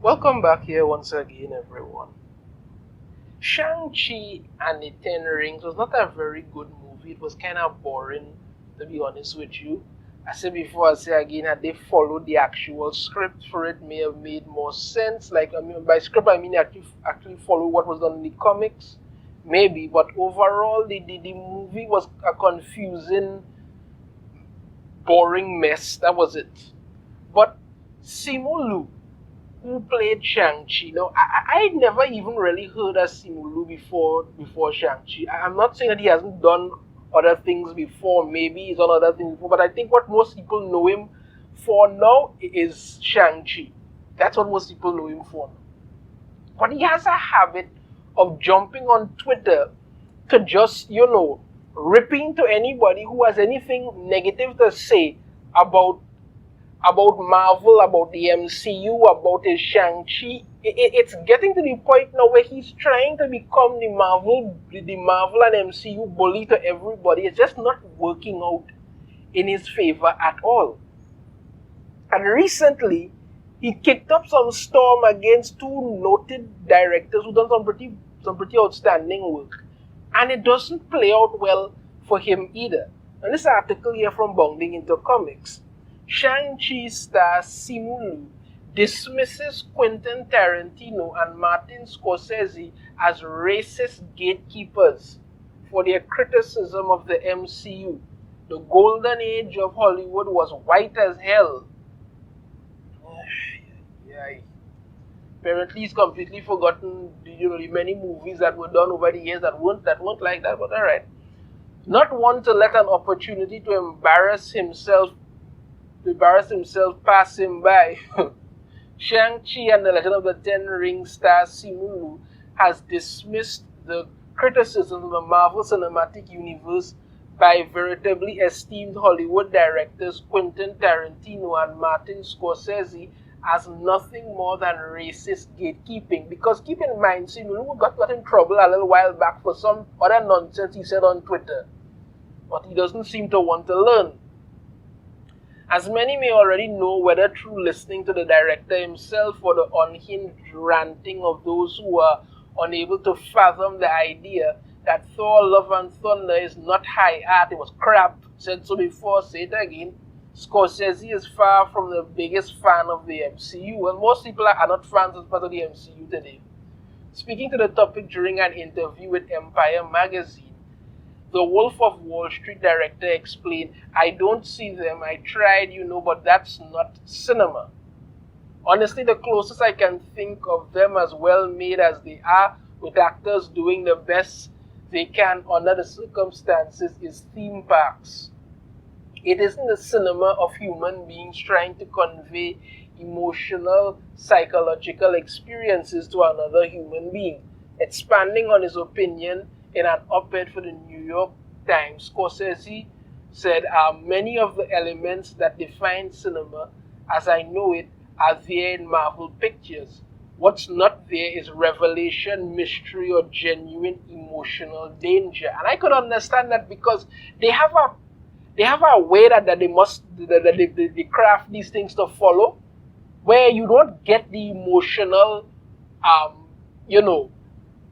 Welcome back here once again, everyone. Shang-Chi and the Ten Rings was not a very good movie. It was kind of boring, to be honest with you. I said before, I say again, had they followed the actual script for it, may have made more sense. Like, I mean, by script, I mean actually follow what was done in the comics, maybe. But overall, the movie was a confusing, boring mess. That was it. But Simu Liu, who played Shang-Chi. Now, I never even really heard of Simu Liu before Shang-Chi. I'm not saying that he hasn't done other things before. Maybe he's done other things before. But I think what most people know him for now is Shang-Chi. That's what most people know him for. But he has a habit of jumping on Twitter to just, ripping to anybody who has anything negative to say about Marvel, about the MCU, about his Shang-Chi. It's getting to the point now where he's trying to become the Marvel and MCU bully to everybody. It's just not working out in his favor at all. And recently, he kicked up some storm against two noted directors who done some pretty outstanding work. And it doesn't play out well for him either. And this article here from Bounding Into Comics. Shang-Chi star Simu Liu dismisses Quentin Tarantino and Martin Scorsese as racist gatekeepers for their criticism of the MCU. The golden age of Hollywood was white as hell. Apparently he's completely forgotten the many movies that were done over the years that weren't like that, but alright. Not one to let an opportunity to embarrass himself pass him by. Shang-Chi and the Legend of the Ten Rings star Simu Liu has dismissed the criticism of the Marvel Cinematic Universe by veritably esteemed Hollywood directors Quentin Tarantino and Martin Scorsese as nothing more than racist gatekeeping. Because keep in mind, Simu Liu got in trouble a little while back for some other nonsense he said on Twitter. But he doesn't seem to want to learn. As many may already know, whether through listening to the director himself or the unhinged ranting of those who are unable to fathom the idea that Thor Love and Thunder is not high art, it was crap. Said so before, say it again. Scorsese is far from the biggest fan of the MCU, and most people are not fans of part of the MCU today. Speaking to the topic during an interview with Empire magazine, the Wolf of Wall Street director explained, I don't see them, I tried, but that's not cinema. Honestly, the closest I can think of them as well made as they are, with actors doing the best they can under the circumstances, is theme parks. It isn't the cinema of human beings trying to convey emotional, psychological experiences to another human being. Expanding on his opinion, in an op-ed for the New York Times, Scorsese said, many of the elements that define cinema, as I know it, are there in Marvel pictures. What's not there is revelation, mystery, or genuine emotional danger. And I could understand that because they have a way that they craft these things to follow, where you don't get the emotional, the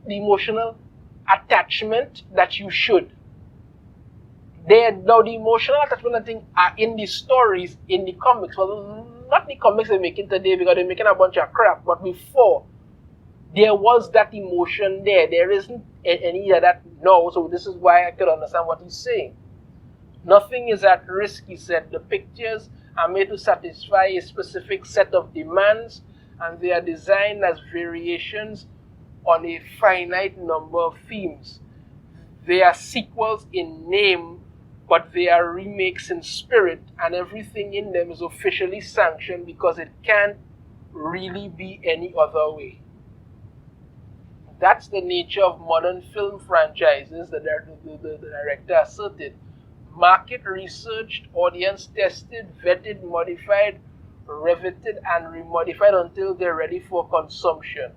emotional attachment that you should. Now the emotional attachment I think are in the stories, in the comics. Well, not the comics they're making today because they're making a bunch of crap, but before there was that emotion there. There isn't any of that now, so this is why I could understand what he's saying. Nothing is at risk, he said. The pictures are made to satisfy a specific set of demands, and they are designed as variations on a finite number of themes. They are sequels in name, but they are remakes in spirit, and everything in them is officially sanctioned because it can't really be any other way. That's the nature of modern film franchises, the director asserted. Market researched, audience tested, vetted, modified, revetted, and remodified until they're ready for consumption.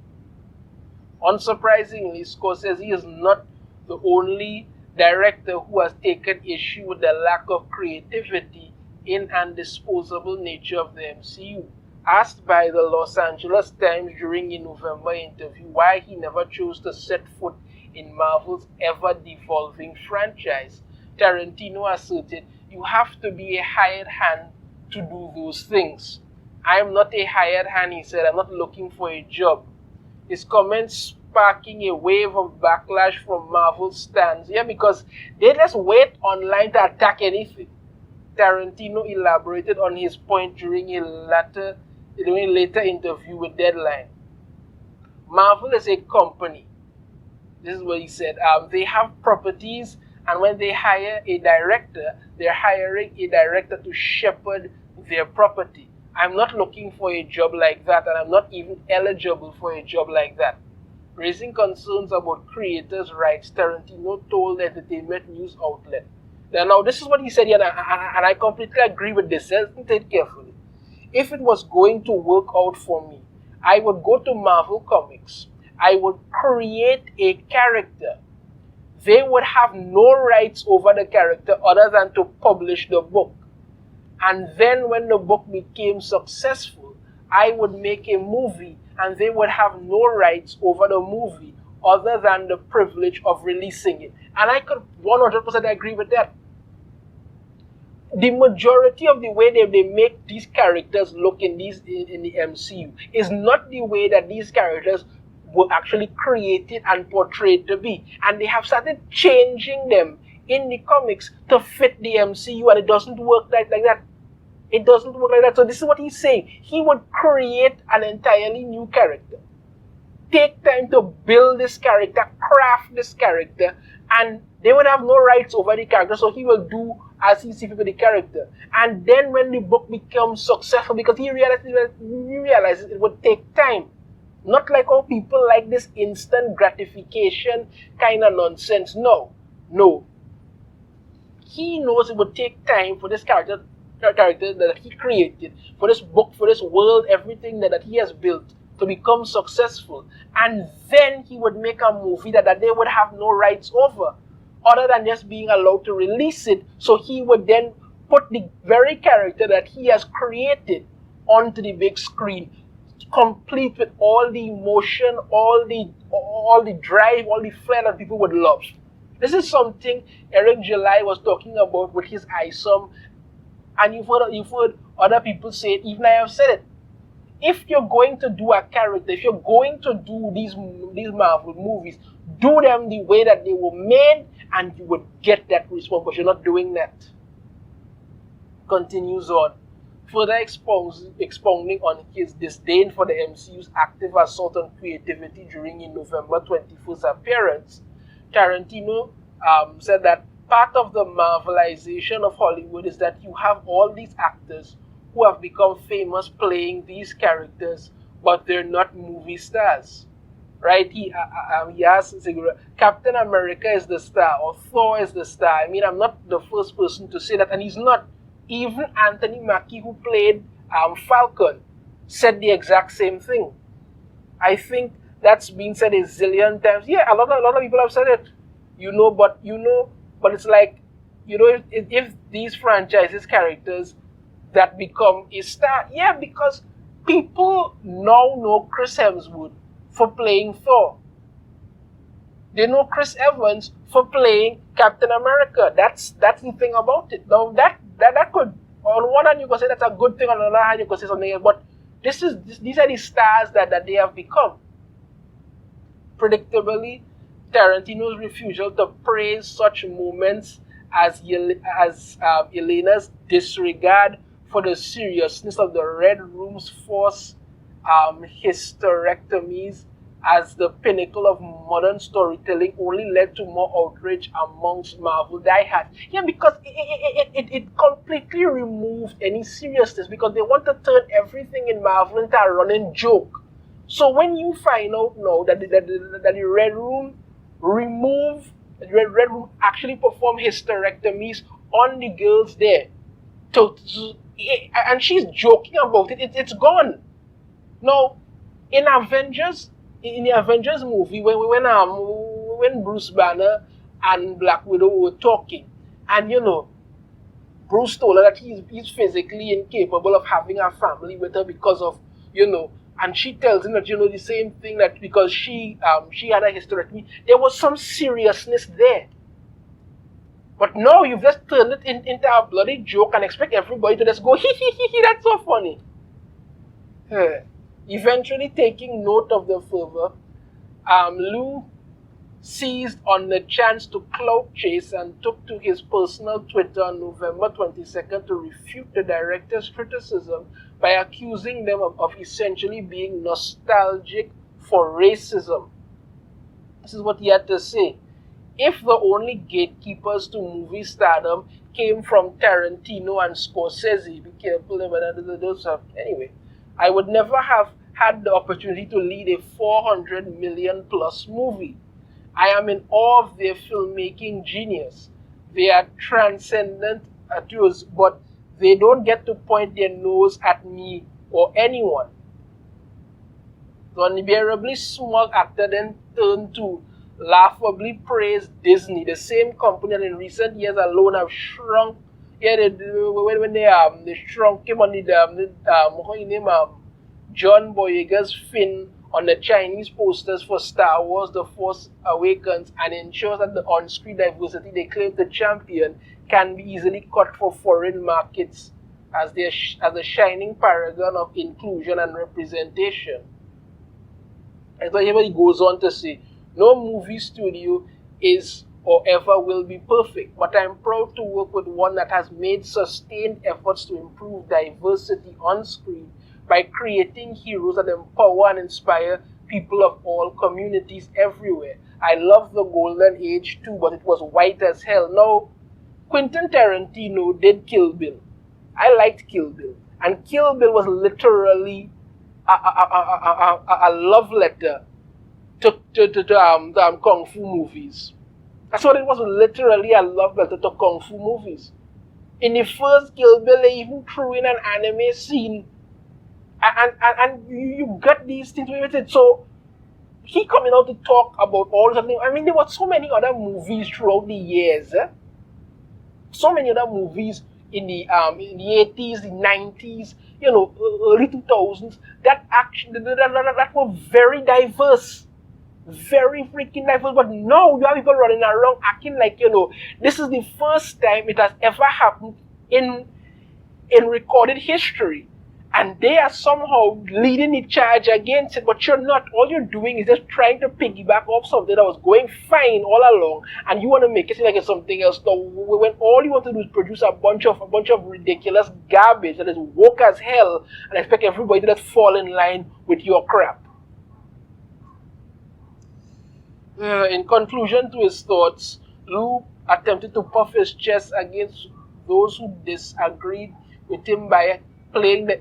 Unsurprisingly, Scorsese is not the only director who has taken issue with the lack of creativity in and disposable nature of the MCU. asked by the Los Angeles Times during a November interview why he never chose to set foot in Marvel's ever-devolving franchise, Tarantino asserted, "You have to be a hired hand to do those things. I am not a hired hand," he said. "I'm not looking for a job." His comments sparking a wave of backlash from Marvel stans. Yeah, because they just wait online to attack anything. Tarantino elaborated on his point during a later interview with Deadline. Marvel is a company. This is what he said. They have properties, and when they hire a director, they're hiring a director to shepherd their property. I'm not looking for a job like that, and I'm not even eligible for a job like that. Raising concerns about creators' rights, Tarantino told the entertainment news outlet. Now, this is what he said here, and I completely agree with this. Listen to it carefully. If it was going to work out for me, I would go to Marvel Comics. I would create a character. They would have no rights over the character other than to publish the book. And then when the book became successful, I would make a movie, and they would have no rights over the movie other than the privilege of releasing it. And I could 100% agree with that. The majority of the way they make these characters look in the MCU is not the way that these characters were actually created and portrayed to be. And they have started changing them in the comics to fit the MCU, and it doesn't work like that. It doesn't work like that. So this is what he's saying. He would create an entirely new character. Take time to build this character, craft this character, and they would have no rights over the character, so he will do as he sees with the character. And then when the book becomes successful, because he realizes it would take time. Not like how people like this instant gratification kind of nonsense. No. He knows it would take time for this character that he created, for this book, for this world, everything that he has built to become successful. And then he would make a movie that they would have no rights over, other than just being allowed to release it. So he would then put the very character that he has created onto the big screen, complete with all the emotion, all the drive, all the flair that people would love. This is something Eric July was talking about with his ISOM, and you've heard other people say it, even I have said it. If you're going to do a character, if you're going to do these Marvel movies, do them the way that they were made, and you would get that response, but you're not doing that. Continues on. Further expounding on his disdain for the MCU's active assault on creativity during a November 21st appearance, Tarantino said that part of the Marvelization of Hollywood is that you have all these actors who have become famous playing these characters, but they're not movie stars. Right? He asked, Captain America is the star, or Thor is the star. I mean, I'm not the first person to say that, and he's not. Even Anthony Mackie, who played Falcon, said the exact same thing. I think that's been said a zillion times. Yeah, a lot of people have said it. But it's like, if these franchises characters that become a star, yeah, because people now know Chris Hemsworth for playing Thor. They know Chris Evans for playing Captain America. That's the thing about it. Now that could, on one hand you could say that's a good thing, on the other hand you could say something else, but these are the stars that they have become. Predictably, Tarantino's refusal to praise such moments as Elena's disregard for the seriousness of the Red Room's forced hysterectomies as the pinnacle of modern storytelling only led to more outrage amongst Marvel diehards. Yeah, because it completely removed any seriousness, because they want to turn everything in Marvel into a running joke. So when you find out now that the Red Room actually performed hysterectomies on the girls there, and she's joking about it, it's gone. Now, in the Avengers movie, when Bruce Banner and Black Widow were talking, and Bruce told her that he's physically incapable of having a family with her because of, and she tells him that, the same thing, that because she had a hysterectomy, there was some seriousness there. But now you've just turned it into a bloody joke and expect everybody to just go, hee, that's so funny. Eventually taking note of the fervor, Liu seized on the chance to clout chase and took to his personal Twitter on November 22nd to refute the director's criticism by accusing them of essentially being nostalgic for racism. This is what he had to say. If the only gatekeepers to movie stardom came from Tarantino and Scorsese, be careful about those stuff. Anyway, I would never have had the opportunity to lead a 400 million plus movie. I am in awe of their filmmaking genius. They are transcendent actors, but they don't get to point their nose at me or anyone. The unbearably small actor then turned to laughably praise Disney, the same company that in recent years alone have shrunk. Yeah, when they shrunk him on the John Boyega's fin on the Chinese posters for Star Wars The Force Awakens, and ensures that the on-screen diversity they claim to champion can be easily cut for foreign markets as a shining paragon of inclusion and representation. And so he goes on to say, no movie studio is or ever will be perfect, but I'm proud to work with one that has made sustained efforts to improve diversity on screen by creating heroes that empower and inspire people of all communities everywhere. I love the golden age too, but it was white as hell. Now, Quentin Tarantino did Kill Bill. I liked Kill Bill. And Kill Bill was literally a love letter to Kung Fu movies. That's what it was, literally a love letter to Kung Fu movies. In the first Kill Bill, they even threw in an anime scene. And you got these things with it. So he coming out to talk about all something. I mean, there were so many other movies throughout the years. So many other movies in the 80s, the 90s, early 2000s that were very diverse. Very freaking diverse. But now you have people running around acting like, this is the first time it has ever happened in recorded history. And they are somehow leading the charge against it, but you're not. All you're doing is just trying to piggyback off something that was going fine all along, and you want to make it seem like it's something else. So when all you want to do is produce a bunch of ridiculous garbage that is woke as hell, and expect everybody to just fall in line with your crap. In conclusion to his thoughts, Liu attempted to puff his chest against those who disagreed with him by playing the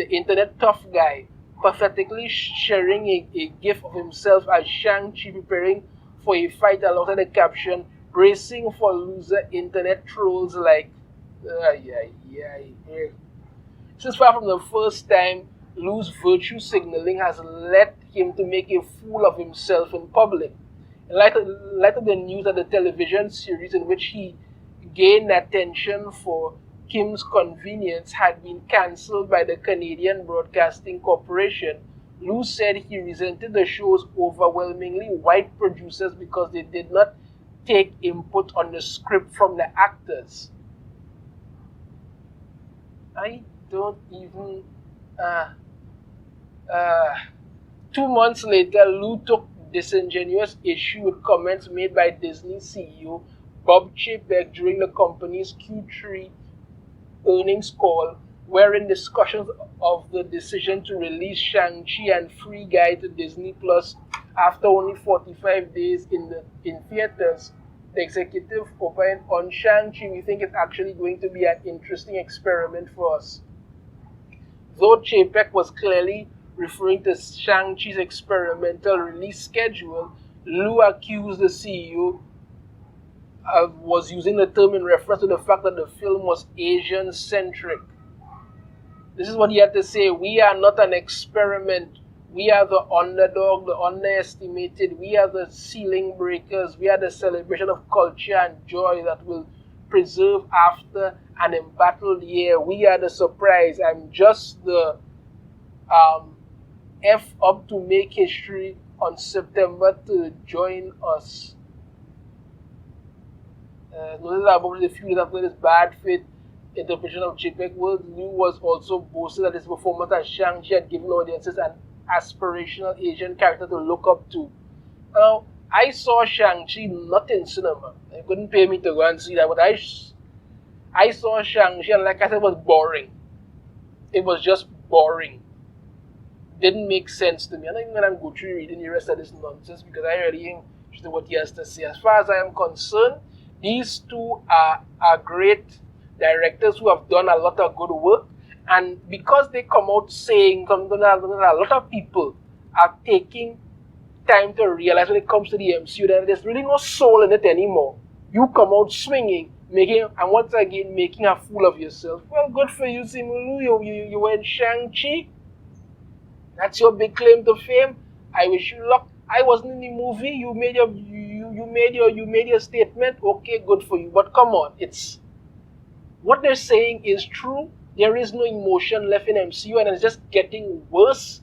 internet tough guy, pathetically sharing a gif of himself as Shang-Chi preparing for a fight alongside the caption, bracing for loser internet trolls like, This is far from the first time Liu's virtue signaling has led him to make a fool of himself in public. In light of the news that the television series in which he gained attention for Kim's Convenience had been cancelled by the Canadian Broadcasting Corporation, Liu said he resented the show's overwhelmingly white producers because they did not take input on the script from the actors. I don't even... 2 months later, Liu took disingenuous issue with comments made by Disney CEO Bob Chapek during the company's Q3 earnings call, wherein discussions of the decision to release Shang-Chi and Free Guy to Disney Plus after only 45 days in theaters. The executive opined, on Shang-Chi, we think it's actually going to be an interesting experiment for us. Though Chapek was clearly referring to Shang-Chi's experimental release schedule, Liu accused the CEO was using the term in reference to the fact that the film was Asian-centric. This is what he had to say: we are not an experiment. We are the underdog, the underestimated. We are the ceiling breakers. We are the celebration of culture and joy that will preserve after an embattled year. We are the surprise. I'm just the F up to make history on September to join us. Notice about the few after this bad faith interpretation of JPEG world, Liu was also boasted that his performance as Shang-Chi had given audiences an aspirational Asian character to look up to. Now, I saw Shang-Chi not in cinema. You couldn't pay me to go and see that, but I saw Shang-Chi and like I said, it was boring. It was just boring. Didn't make sense to me. I'm not even going to go through reading the rest of this nonsense because I really ain't interested in what he has to say. As far as I am concerned, these two are great directors who have done a lot of good work, and because they come out saying something, a lot of people are taking time to realize when it comes to the MCU that there's really no soul in it anymore. You come out swinging, and once again making a fool of yourself. Well, good for you, Simu Liu. You were in Shang-Chi. That's your big claim to fame. I wish you luck. I wasn't in the movie. You made your statement. Okay, good for you. But come on, it's what they're saying is true. There is no emotion left in MCU, and it's just getting worse,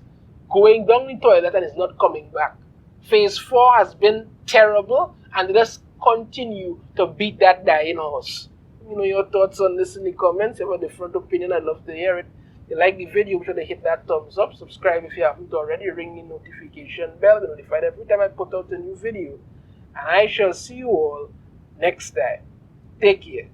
going down the toilet, and it's not coming back. Phase 4 has been terrible, and they just continue to beat that dying horse. You know your thoughts on this in the comments. If you have a different opinion, I'd love to hear it. If you like the video, be sure to hit that thumbs up. Subscribe if you haven't already. Ring the notification bell to be notified every time I put out a new video. And I shall see you all next time. Take care.